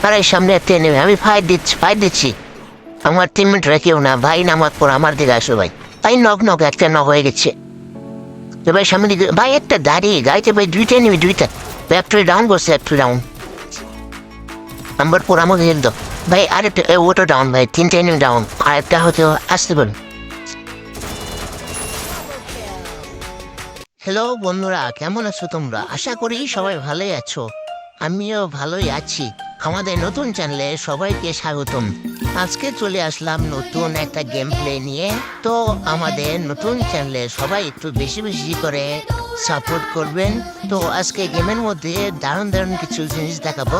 আর এই সামনে একটা নেমে আমি ফাইট দিচ্ছি। আমার টিমমেটরা কেউ না ভাই, নামার পর আমার দিকে আসো ভাই। ভাই নক একটা নক হয়ে গেছে। তো ভাই সামনে দিকে ভাই একটা দাঁড়িয়ে গাইতে ভাই দুইটা নেমে দুইটা ফ্যাক্টরি ডাউন করছে, ফ্যাক্টরি ডাউন। নাম্বার পর আমাকে হেল দাও ভাই। আরেকটা ওটা ডাউন ভাই, তিনটা এনিমি ডাউন, আরেকটা হয়তো আসতে পারুন। হ্যালো বন্ধুরা, কেমন আছো তোমরা? আশা করি সবাই ভালোই আছো। আমিও ভালোই আছি। আমাদের নতুন চ্যানেলে সবাইকে স্বাগতম। আজকে চলে আসলাম নতুন একটা গেম প্লে নিয়ে। তো আমাদের নতুন চ্যানেলে সবাই একটু বেশি বেশি করে সাপোর্ট করবেন। তো আজকে গেমের মধ্যে দারুণ দারুণ কিছু জিনিস দেখাবো।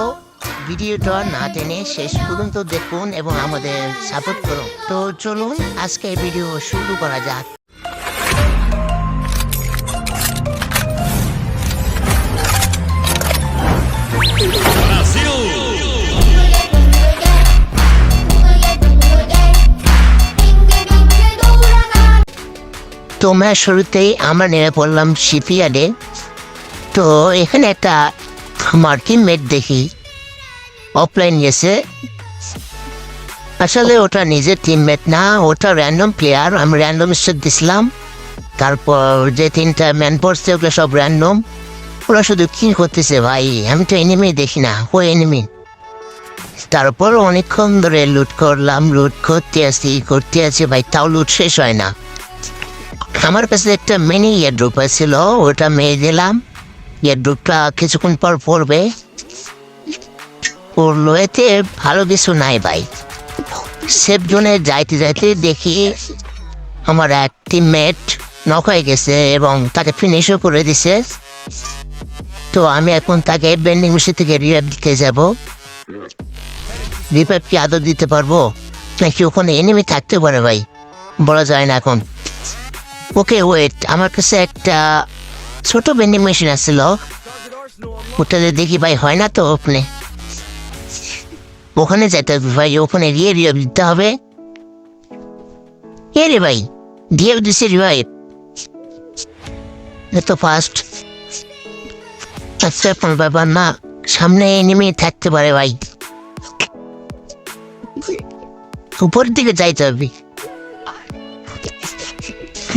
ভিডিওটা না টেনে শেষ পর্যন্ত দেখুন এবং আমাদের সাপোর্ট করুন। তো চলুন আজকে ভিডিও শুরু করা যাক। তো ম্যাচ শুরুতেই আমরা নেমে পড়লাম শিপইয়ার্ডে। তো এখানে একটা আমার টিমমেট দেখি অফলাইন গেছে। আসলে ওটা নিজের টিমমেট না, ওটা র্যান্ডম প্লেয়ার। আমি র্যান্ডম স্টেট দিছিলাম। তারপর যে তিনটা ম্যান পড়ছে ওগুলো সব র্যান্ডম। ওরা শুধু কি করতেছে ভাই, আমি তো এনিমি দেখি না, ও এনিমি। তারপর অনেকক্ষণ ধরে লুট করলাম, লুট করতে আছি ভাই, তাও লুট শেষ হয় না। আমার কাছে একটা মিনি ইয়ারড্রপ ছিল, ওটা মেরে দিলাম। ইয়ারড্রপটা কিছুক্ষণ পর পড়বে, পড়লো। এতে ভালো কিছু নাই ভাই। সেফ জোনে যাইতে যাইতে দেখি আমার এক টিমমেট নক হয়ে গেছে এবং তাকে ফিনিশও করে দিছে। তো আমি এখন তাকে বেন্ডিং মেশিন থেকে রিভাইভ দিতে যাব। রিভাইভ কি আদৌ দিতে পারবো নাকি ওখানে এনিমি থাকতে পারে ভাই, বলা যায় না এখন। ওকে ওয়েট, আমার কাছে একটা ছোট বেন্ডিং মেশিন আসছিল, ওটাতে দেখি ভাই হয় না তো ওখানে যেতে হবে ভাই। ওখানে গিয়ে রিভাইভ দিতে হবে। এ রে ভাই, দিয়ে দিচ্ছে রিভাইভ, এত ফাস্ট। আচ্ছা এখন ব্যাপার না, সামনে এনিমি থাকতে পারে ভাই। উপরের দিকে যাইতে হবে।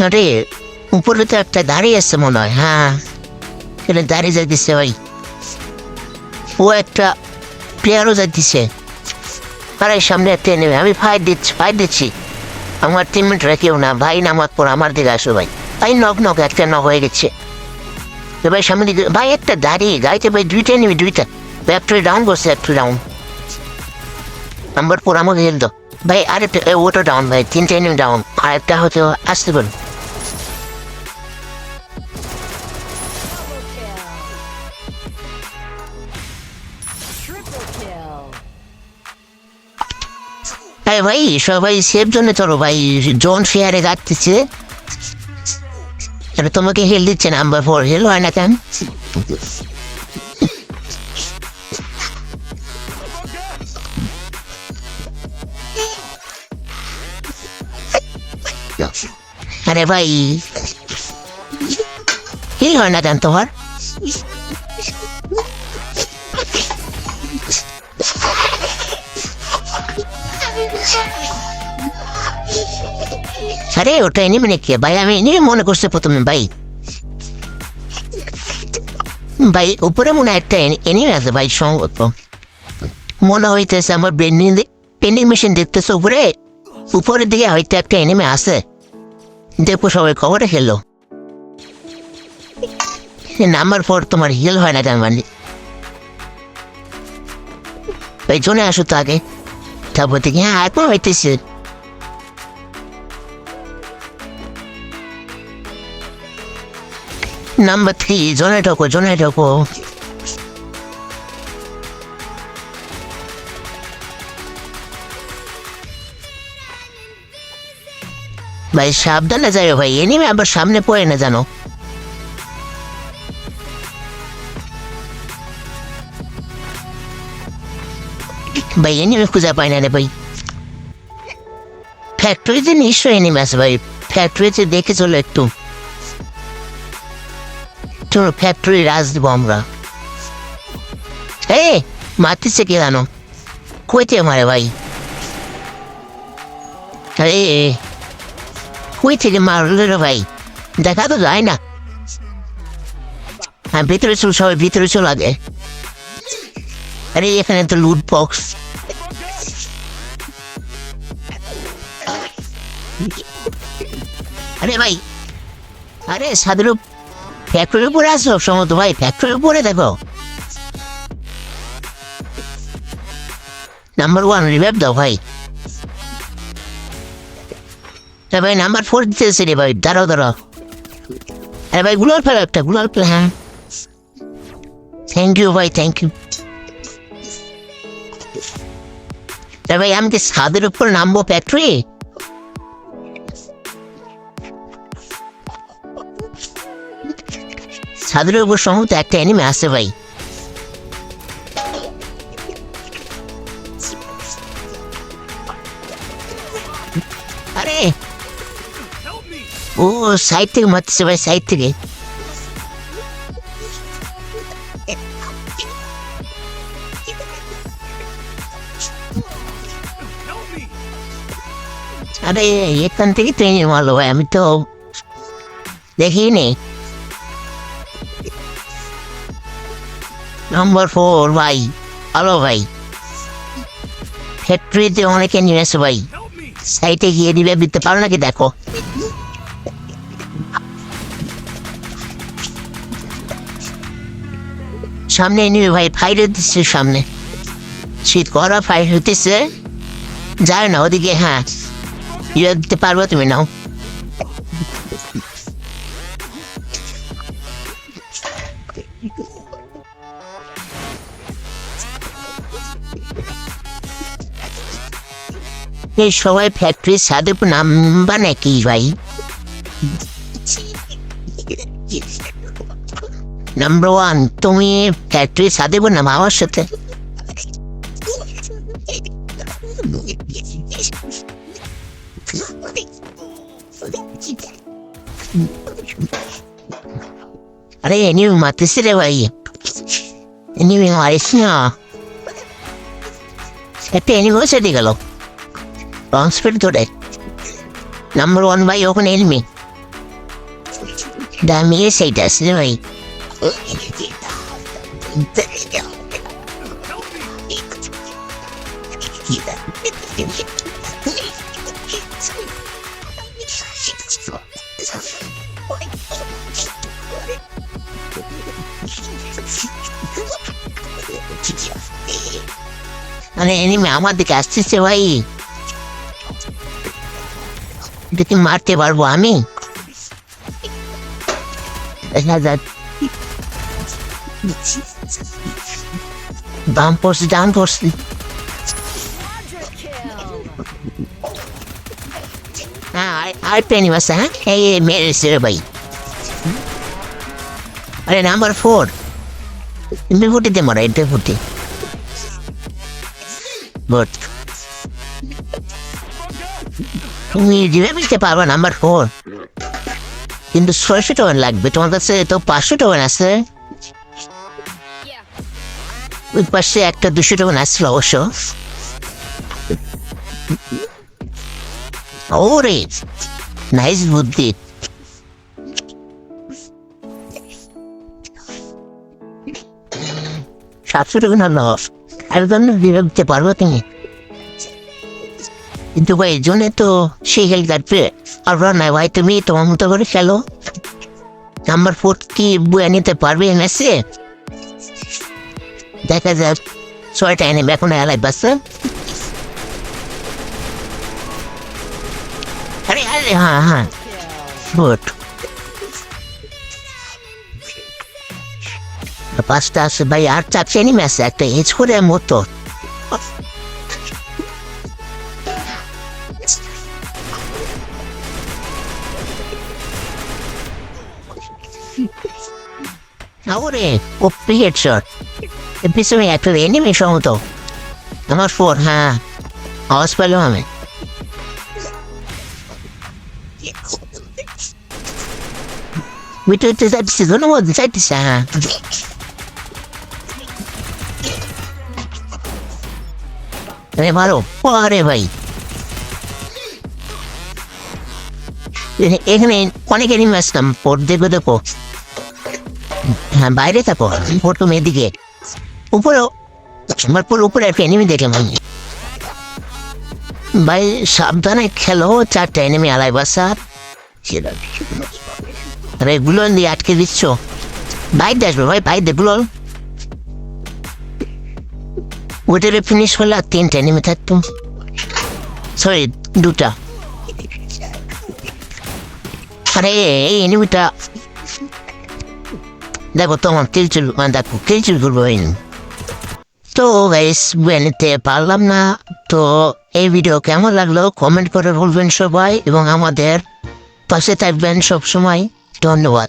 আরে উপরে তো একটা দাঁড়িয়ে আসছে মনে হয়। হ্যাঁ, এটা দাঁড়িয়ে যাইতেছে ভাই। ও একটা প্লেয়ারও যাইতেছে। আর এই সামনে একটা নেমে আমি ফাইট দিচ্ছি। আমার টিমমেটরা কেউ না ভাই, নামার পর আমার দিকে আসো ভাই। ভাই নক একটা নক হয়ে গেছে। তো ভাই সামনে দিকে ভাই একটা দাঁড়িয়ে গাইতে ভাই দুইটা নেমে দুইটা ফ্যাক্টরি ডাউন করছে, ফ্যাক্টরি ডাউন। নাম্বার পর আমাকে হেল দাও ভাই। আরেকটা ওটা ডাউন ভাই, তিনটা এনিমি ডাউন, আরেকটা হয়তো আসতে পারুন। হ্যাঁ ভাই, সবাই সেফ জোনে চলো ভাই, জোন শেয়ারে যাচ্ছে। তোমাকে হেল দিচ্ছে নাম্বার 4, হেল হয় না কেন? আরে ভাই হেল হয় না কেন তোমার? আরে ওটা এনিমি নাকি ভাই? আমি এনিমি মনে করছি প্রথমে ভাই। ভাই উপরে মনে হয় একটা এনিমি আছে ভাই, সম্ভবত মনে হইতেছে। আমার পেন্ডিং মেশিন দেখতেছে উপরে, উপরের দিকে হয়তো একটা এনিমি আছে। দেখো সবাই খবরে খেলো। নাম্বার 4 তোমার হিল হয় না কেন মানে? ভাই জোনে আসো তো আগে, তারপর থেকে হ্যাঁ এখন হইতেছে। নাম্বার 3 জোনে ঢোকো। ভাই সাবধানে যাই ভাই, এনিমি আবার সামনে পড়ে না জানো। ভাই এনিমি খুঁজে পাই না রে ভাই। ফ্যাক্টরিতে নিশ্চয়ই এনিমি আছে ভাই, ফ্যাক্টরিতে দেখে চলো একটু। ফ্যাক্টরি রাজ দিব আমরা। মারতেছে কে জানো? কইতে মারে ভাই, আরে কই থেকে মারলো রে ভাই, দেখা তো যায় না। হ্যাঁ ভিতরে চল, সবাই ভিতরে চল আগে। আরে এখানে তো লুট বক্স। আরে ভাই, আরে সাদের ফ্যাক্টরির উপরে আসো সমত ভাই, ফ্যাক্টরির উপরে দেখো। নাম্বার 1 রিভাইভ দাও ভাই। ভাই নাম্বার 4 দিতেছে রে ভাই, দাঁড়াও দাঁড়াও। আরে ভাই গুলাল ফেলো একটা, গুলাল ফেলো। হ্যাঁ থ্যাংক ইউ ভাই, থ্যাংক ইউ। ভাই আমি কি ছাদের উপর নামবো ফ্যাক্টরি? ছাদের উপর সম্ভবত একটা এনিমি আছে ভাই। আরে ও সাইড থেকে মারতেছে ভাই, সাইড থেকে। আরে এখান থেকে ট্রেনে মারলো ভাই, আমি তো দেখিনি। নাম্বার 4 ভাই, হ্যালো ভাই। ফ্যাক্টরিতে অনেকে নিয়ে আসে ভাই, সাইটে গিয়ে দিবে, দিতে পারো নাকি দেখো। সামনে নিবে ভাই, ফাইট হতেছে সামনে, শীত করা ফাইট হতেছে। যায় না ওদিকে। হ্যাঁ ইয়ে দিতে পারবো, তুমি নাও। এই সবাই ফ্যাক্টরির ছাদে নামবা নাকি ভাই? নাম্বার 1 তুমি ফ্যাক্টরির ছাদে নামা আমার সাথে। আরে এনিমি মারতেছে রে ভাই, এনিমি মারিস না। একটা এনিমিও সেটে গেল রং স্পিড ধরে। নাম্বার 1 ভাই ওখানে এনিমি, দামিয়ে সেইটা আছে রে ভাই। মানে এনিমি আমার দিকে আসতেছে ভাই, দেখি মারতে পারবো আমি। বাম পড়ছি, ডান পড়ছি। হ্যাঁ আর পেনি বাসা। হ্যাঁ এই মেরেছে রে ভাই। আরে নাম্বার 4 তুমি ফুটিতে মারা, এটা ফুটি বট। তুমি জিভে মিলতে পারবা নাম্বার 4, কিন্তু 600 টোকেন লাগবে। তোমার কাছে তো 500 টোকেন আছে। ওই পাশে একটা 200 টোকেন আসছিল অবশ্য। ওরে নাইস বুদ্ধি। সাতশো টোকেন হলো, একজন জিভে দিতে পারবো তুমি। কিন্তু ভাই এই জন্য তো সেই হেল কাটবে। আর নাই ভাই, তুমি তোমার মতো করে খেলো। নাম্বার 4 কি বয়ে নিতে পারবে এমএসে? দেখা যাক। 6টা এনে এখন এলাই বাসা। আরে আরে হ্যাঁ হ্যাঁ গুড। 5টা আছে ভাই, আর 4 এনিমি আছে, একটা এজ করে মতো। ওরে ওপি হেডশট। এর পিছনে একটা এনিমি সম্ভবত। আমার 4 হ্যাঁ আওয়াজ পেলাম আমি। ভিতরে যাচ্ছি, ধন্যবাদ যাইতেছে। হ্যাঁ আরে মারো, আরে ভাই এখানে অনেক এনিমি আসতাম, পড় দেখো দেখো। হ্যাঁ বাইরে থাকো, প্রথম এদিকে উপরেও, আমার পুরো উপরে একটা এনিমি দেখলাম আমি। ভাই সাবধানে খেলো, 4টা এনিমি আলাই বাসার। আরে এগুলো দিয়ে আটকে দিচ্ছ, বাইরে আসবে ভাই, বাইরে গুলো ওটারে ফিনিশ করলে আর 3টা এনিমি থাকতো, সরি 2টা। আরে এই এনিমিটা দেখো তোমার কিলচুল, দেখো কিলচুল করবো। তো গাইস নিতে পারলাম না। তো এই ভিডিও কেমন লাগলো কমেন্ট করে বলবেন সবাই, এবং আমাদের পাশে থাকবেন সব সময়। ধন্যবাদ।